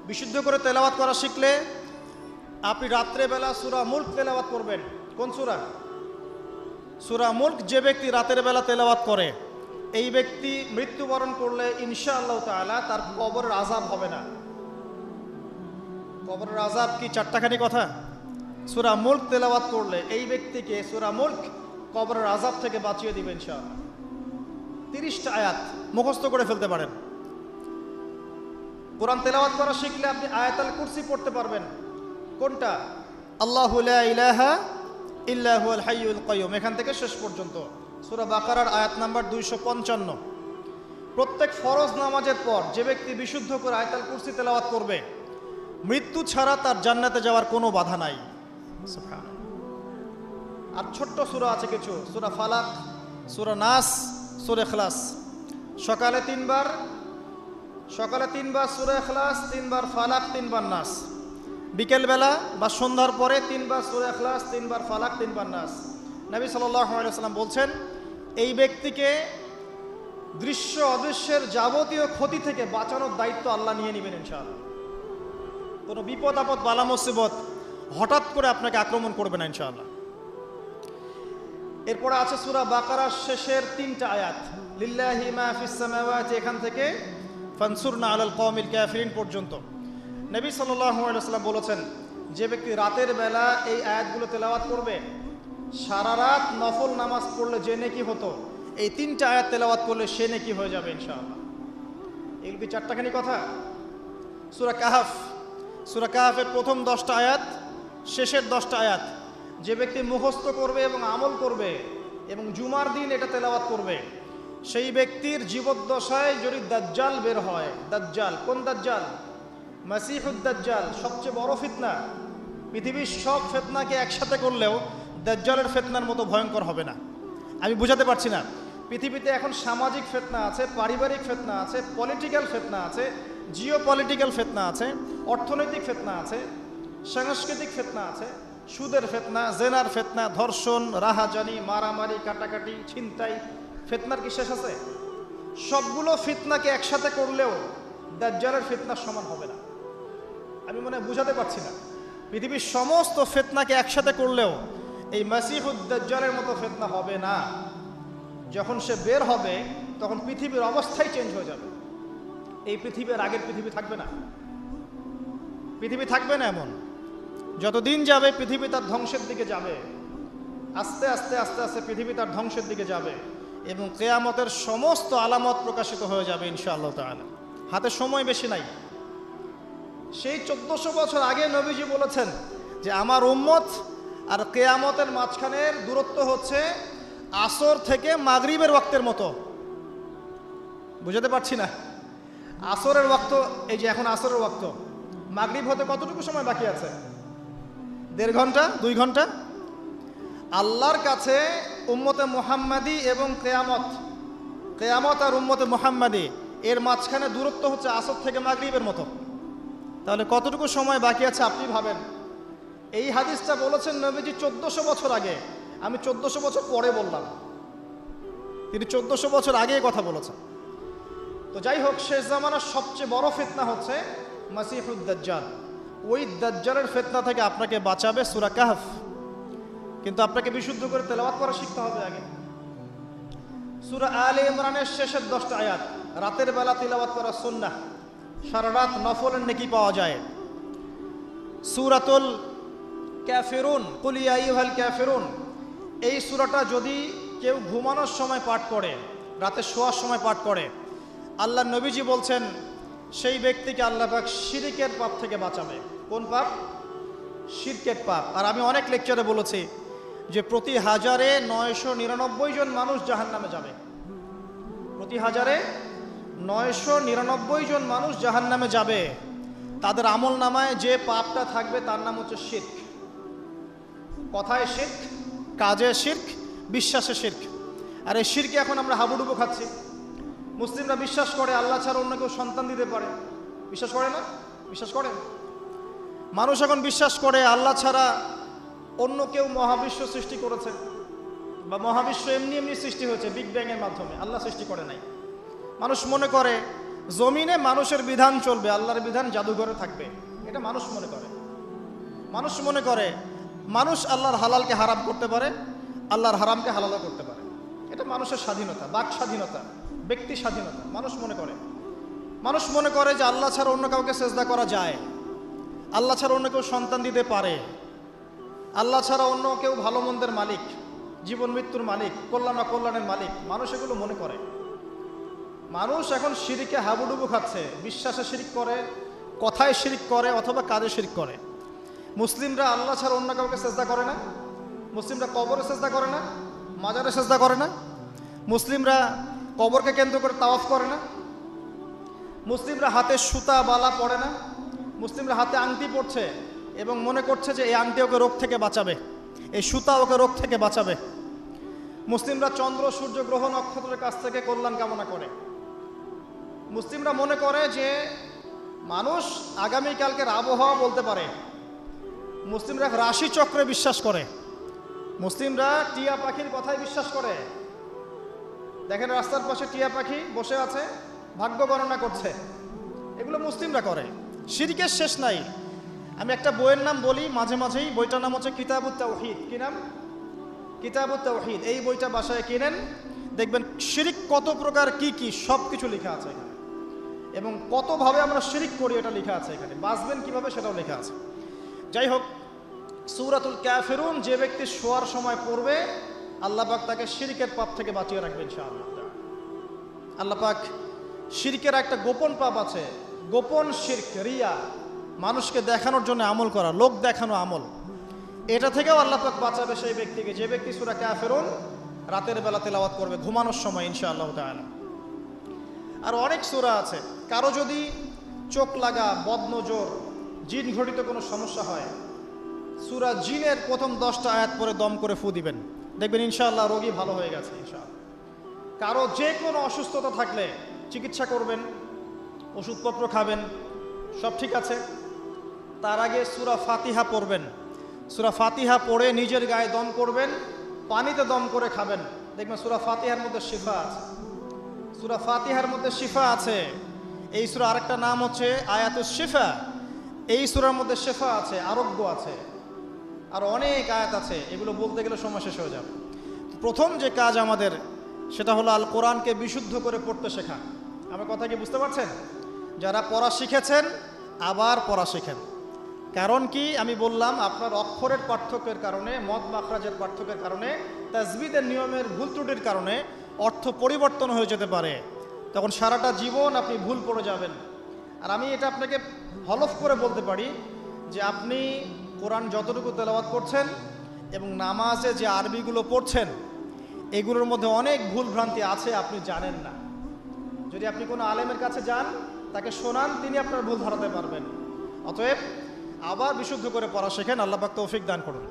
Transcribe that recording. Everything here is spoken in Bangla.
বিশুদ্ধ করে তেলাওয়াত করা শিখলে আপনি রাত্রেবেলা সূরা মুলক তেলাওয়াত করবেন। কোন সূরা? সূরা মুলক যে ব্যক্তি রাতের বেলা তেলাওয়াত করে, এই ব্যক্তি মৃত্যুবরণ করলে ইনশাআল্লাহ তাআলা তার কবরের আযাব হবে না। কবরের আযাব কি চারটাখানি কথা? সূরা মুলক তেলাওয়াত করলে এই ব্যক্তিকে সূরা মুলক কবরের আযাব থেকে বাঁচিয়ে দিবে ইনশাআল্লাহ। 30টা আয়াত মুখস্থ করে ফেলতে পারেন। কোরআন তেলাওয়াত করা শিখলে আপনি আয়াতুল কুরসি পড়তে পারবেন। কোনটা? আল্লাহু লা ইলাহা ইল্লা হুয়াল হাইয়ুল কাইয়্যুম, এখান থেকে শেষ পর্যন্ত। সূরা বাকারার আয়াত নাম্বার 255। প্রত্যেক ফরজ নামাজের পর যে ব্যক্তি বিশুদ্ধ করে আয়াতুল কুরসি তেলাওয়াত করবে, মৃত্যু ছাড়া তার জান্নাতে যাওয়ার কোনো বাধা নাই। সুবহানাল্লাহ। আর ছোট্ট সূরা আছে কিছু, সূরা ফালাক, সূরা নাস, সূরা ইখলাস। সকালে 3 বার সূরা ইখলাস, 3 বার ফালাক, 3 বার নাস। বিকেলবেলা বা সন্ধ্যার পরে 3 বার সূরা ইখলাস, 3 বার ফালাক, 3 বার নাস। নবী সাল্লাল্লাহু আলাইহি ওয়াসাল্লাম বলছেন, এই ব্যক্তিকে দৃশ্য অদৃশ্যের যাবতীয় ক্ষতি থেকে বাঁচানোর দায়িত্ব আল্লাহ নিয়ে নেবেন ইনশাআল্লাহ। কোনো বিপদ আপদ বালা মুসিবত হঠাৎ করে আপনাকে আক্রমণ করবে না ইনশাআল্লাহ। এরপরে আছে সূরা বাকারার শেষের 3টা আয়াত, লিল্লাহি মা ফিস সামাওয়াতি, এখান থেকে ফানসুরনা আলাল কওমিল কাফিরিন পর্যন্ত। নবী সাল্লাল্লাহু আলাইহি ওয়াসাল্লাম বলেছেন, যে ব্যক্তি রাতের বেলা এই আয়াতগুলো তেলাওয়াত করবে, সারা রাত নফল নামাজ পড়লে যে নেকি হতো, এই 3টা আয়াত তেলাওয়াত করলে সে নেকি হয়ে যাবে ইনশাআল্লাহ। এগুলো কি চারটাখানি কথা? সূরা কাহাফের প্রথম 10টা আয়াত, শেষের 10টা আয়াত যে ব্যক্তি মুখস্থ করবে এবং আমল করবে এবং জুমার দিন এটা তেলাওয়াত করবে, সেই ব্যক্তির জীবদ্দশায় যদি দাজ্জাল বের হয়, দাজ্জাল, কোন দাজ্জাল? মাসিহুদ দাজ্জাল, সবচেয়ে বড় ফিতনা। পৃথিবীর সব ফিতনাকে একসাথে করলেও দাজ্জালের ফিতনার মতো ভয়ঙ্কর হবে না। আমি বুঝাতে পারছি না। পৃথিবীতে এখন সামাজিক ফিতনা আছে, পারিবারিক ফিতনা আছে, পলিটিক্যাল ফিতনা আছে, জিও পলিটিক্যাল ফিতনা আছে, অর্থনৈতিক ফিতনা আছে, সাংস্কৃতিক ফিতনা আছে, সুদের ফিতনা, জেনার ফিতনা, ধর্ষণ, রাহাজানি, মারামারি, কাটাকাটি, ছিনতাই। ফিতনার কি শেষ আছে? সবগুলো ফিতনাকে একসাথে করলেও দাজ্জালের ফিতনার সমান হবে না। আমি মনে বুঝাতে পারছি না। পৃথিবীর সমস্ত ফিতনাকে একসাথে করলেও এই মাসিহুদ দাজ্জালের মতো ফিতনা হবে না। যখন সে বের হবে তখন পৃথিবীর অবস্থাই চেঞ্জ হয়ে যাবে। এই পৃথিবীর আগের পৃথিবী থাকবে না, পৃথিবী থাকবে না এমন। যতদিন যাবে পৃথিবী তার ধ্বংসের দিকে যাবে, আস্তে আস্তে আস্তে আস্তে পৃথিবী তার ধ্বংসের দিকে যাবে এবং কিয়ামতের সমস্ত আলামত প্রকাশিত হয়ে যাবে ইনশাআল্লাহ তাআলা। হাতে সময় বেশি নাই। সেই 1400 বছর আগে নবীজি বলেছেন যে আমার উম্মত আর কিয়ামতের মাঝখানের দূরত্ব হচ্ছে আসর থেকে মাগরিবের ওয়াক্তের মতো। বুঝাতে পারছি না। আসরের ওয়াক্ত, এই যে এখন আসরের ওয়াক্ত, মাগরিব হতে কতটুকু সময় বাকি আছে? 1.5 ঘন্টা, 2 ঘন্টা। আল্লাহর কাছে উম্মতে মুহাম্মাদি এবং কিয়ামত আর উম্মতে মুহাম্মাদি এর মাঝখানে দূরত্ব হচ্ছে আসর থেকে মাগরিবের মতো। তাহলে কতটুকু সময় বাকি আছে আপনি ভাবেন। এই হাদিসটা বলেছেন নবীজি 1400 বছর আগে, আমি 1400 বছর পরে বললাম। তিনি 1400 বছর আগে কথা বলেছেন। তো যাই হোক, শেষ জামানার সবচেয়ে বড় ফিতনা হচ্ছে মাসিহুদ দাজ্জাল। ওই দাজ্জালের ফিতনা থেকে আপনাকে বাঁচাবে সূরা কাহফ। কিন্তু আপনাকে বিশুদ্ধ করে তেলাওয়াত করা শিখতে হবে আগে। সূরা আলে ইমরানের শেষের 10টা আয়াত রাতের বেলা তিলাওয়াত করা সুন্নাহ, সারা রাত নফলের নেকি পাওয়া যায়। সূরাতুল কাফিরুন, কুল ইয়া আইয়ুহাল কাফিরুন, এই সূরাটা যদি কেউ ঘুমানোর সময় পাঠ করে, রাতে শোয়ার সময় পাঠ করে, আল্লাহ নবীজি বলছেন সেই ব্যক্তিকে আল্লাহ পাক শিরকের পাপ থেকে বাঁচাবে। কোন পাপ? শিরকের পাপ। আর আমি অনেক লেকচারে বলেছি যে প্রতি 1000-এ 999 জন মানুষ জাহান্নামে যাবে। প্রতি 1000-এ 999 জন মানুষ জাহান্নামে যাবে। তাদের আমল নামায় যে পাপটা থাকবে তার নাম হচ্ছে শিরক। কথায় শিরক, কাজে শিরক, বিশ্বাসে শিরক। আর এই শিরকে এখন আমরা হাবুডুবু খাচ্ছি। মুসলিমরা বিশ্বাস করে আল্লাহ ছাড়া অন্য কেউ সন্তান দিতে পারে। বিশ্বাস করে না? বিশ্বাস করে। মানুষ এখন বিশ্বাস করে আল্লাহ ছাড়া অন্য কেউ মহাবিশ্ব সৃষ্টি করেছে, বা মহাবিশ্ব এমনি এমনি সৃষ্টি হয়েছে বিগ ব্যাং এর মাধ্যমে, আল্লাহ সৃষ্টি করে নাই। মানুষ মনে করে জমিনে মানুষের বিধান চলবে, আল্লাহর বিধান জাদুঘরে থাকবে, এটা মানুষ মনে করে। মানুষ মনে করে মানুষ আল্লাহর হালালকে হারাম করতে পারে, আল্লাহর হারামকে হালালও করতে পারে। এটা মানুষের স্বাধীনতা, বাক স্বাধীনতা, ব্যক্তি স্বাধীনতা মানুষ মনে করে। মানুষ মনে করে যে আল্লাহ ছাড়া অন্য কাউকে সেজদা করা যায়, আল্লাহ ছাড়া অন্য কেউ সন্তান দিতে পারে, আল্লাহ ছাড়া অন্য কেউ ভালো মন্দের মালিক, জীবন মৃত্যুর মালিক, কল্যাণ অকল্যাণের মালিক। মানুষ এগুলো মনে করে। মানুষ এখন শিরিকে হাবুডুবু খাচ্ছে, বিশ্বাসে শিরিক করে, কথায় শিরিক করে, অথবা কাজে শিরিক করে। মুসলিমরা আল্লাহ ছাড়া অন্য কাউকে সেজদা করে না, মুসলিমরা কবরে সেজদা করে না, মাজারে সেজদা করে না, মুসলিমরা কবরকে কেন্দ্র করে তাওয়াফ করে না, মুসলিমরা হাতে সুতা বালা পড়ে না, মুসলিমরা হাতে আংটি পড়ছে এবং মনে করছে যে এই আংটি ওকে রোগ থেকে বাঁচাবে, এই সুতা ওকে রোগ থেকে বাঁচাবে। মুসলিমরা চন্দ্র সূর্য গ্রহ নক্ষত্রের কাছ থেকে কল্যাণ কামনা করে। মুসলিমরা মনে করে যে মানুষ আগামীকালকের আবহাওয়া বলতে পারে। মুসলিমরা রাশি চক্রে বিশ্বাস করে। মুসলিমরা টিয়া পাখির কথায় বিশ্বাস করে। দেখেন রাস্তার পাশে টিয়া পাখি বসে আছে, ভাগ্য গণনা করছে। এগুলো মুসলিমরা করে। শিরকের শেষ নাই। আমি একটা বইয়ের নাম বলি মাঝে মাঝেই, বইটার নাম হচ্ছে কিতাবুত তাওহীদ। কি নাম? কিতাবুত তাওহীদ। এই বইটা বাসায় কিনেন, দেখবেন শিরিক কত প্রকার, কি কি সব কিছু লেখা আছে এখানে, এবং কতভাবে আমরা শিরিক করি এটা লেখা আছে এখানে, বাঁচবেন কিভাবে সেটাও লেখা আছে। যাই হোক, সূরাতুল কাফিরুন যে ব্যক্তি শোয়ার সময় পড়বে, আল্লাহ পাক তাকে শিরকের পাপ থেকে বাঁচিয়ে রাখবেন ইনশাআল্লাহ। আল্লাহ পাক শিরকের একটা গোপন পাপ আছে, গোপন শিরক, রিয়া, মানুষকে দেখানোর জন্য আমল করা, লোক দেখানো আমল। এটা থেকেও আল্লাহ পাক বাঁচাবে সেই ব্যক্তিকে, যে ব্যক্তি সূরা কাফিরুন রাতের বেলা তেলাওয়াত করবে ঘুমানোর সময় ইনশাআল্লাহ তাআলা। আর অনেক সূরা আছে। কারো যদি চোখ লাগা, বদনজর, জিন ঘটিত কোনো সমস্যা হয়, সূরা জিনের প্রথম 10টা আয়াত পরে দম করে ফু দিবেন, দেখবেন ইনশাআল্লাহ রোগী ভালো হয়ে গেছে ইনশাআল্লাহ। কারো যে কোনো অসুস্থতা থাকলে চিকিৎসা করবেন, ওষুধপত্র খাবেন, সব ঠিক আছে। তার আগে সূরা ফাতিহা পড়বেন। সূরা ফাতিহা পড়ে নিজের গায়ে দম করবেন, পানিতে দম করে খাবেন, দেখবেন সূরা ফাতিহার মধ্যে শিফা আছে। সূরা ফাতিহার মধ্যে শিফা আছে। এই সূরা আরেকটা নাম হচ্ছে আয়াতুশ শিফা। এই সূরার মধ্যে শিফা আছে, আরোগ্য আছে, আর অনেক আয়াত আছে, এগুলো বলতে গেলে সময় শেষ হয়ে যাবে। প্রথম যে কাজ আমাদের, সেটা হলো আল কোরআনকে বিশুদ্ধ করে পড়তে শেখা। আমার কথা কি বুঝতে পারছেন? যারা পড়া শিখেছেন আবার পড়া শেখেন। কারণ কি আমি বললাম, আপনার অক্ষরের পার্থক্যের কারণে, মদ মাখরাজের পার্থক্যের কারণে, তাজবিদের নিয়মের ভুল ত্রুটির কারণে অর্থ পরিবর্তন হয়ে যেতে পারে। তখন সারাটা জীবন আপনি ভুল পড়ে যাবেন। আর আমি এটা আপনাকে হলফ করে বলতে পারি যে আপনি কোরআন যতটুকু তেলাওয়াত করছেন এবং নামাজে যে আরবিগুলো পড়ছেন, এগুলোর মধ্যে অনেক ভুল ভ্রান্তি আছে, আপনি জানেন না। যদি আপনি কোনো আলেমের কাছে যান, তাকে শোনান, তিনি আপনার ভুল ধরাতে পারবেন। অতএব আবার বিশুদ্ধ করে পড়া শেখেন। আল্লাহ পাক তৌফিক দান করুন।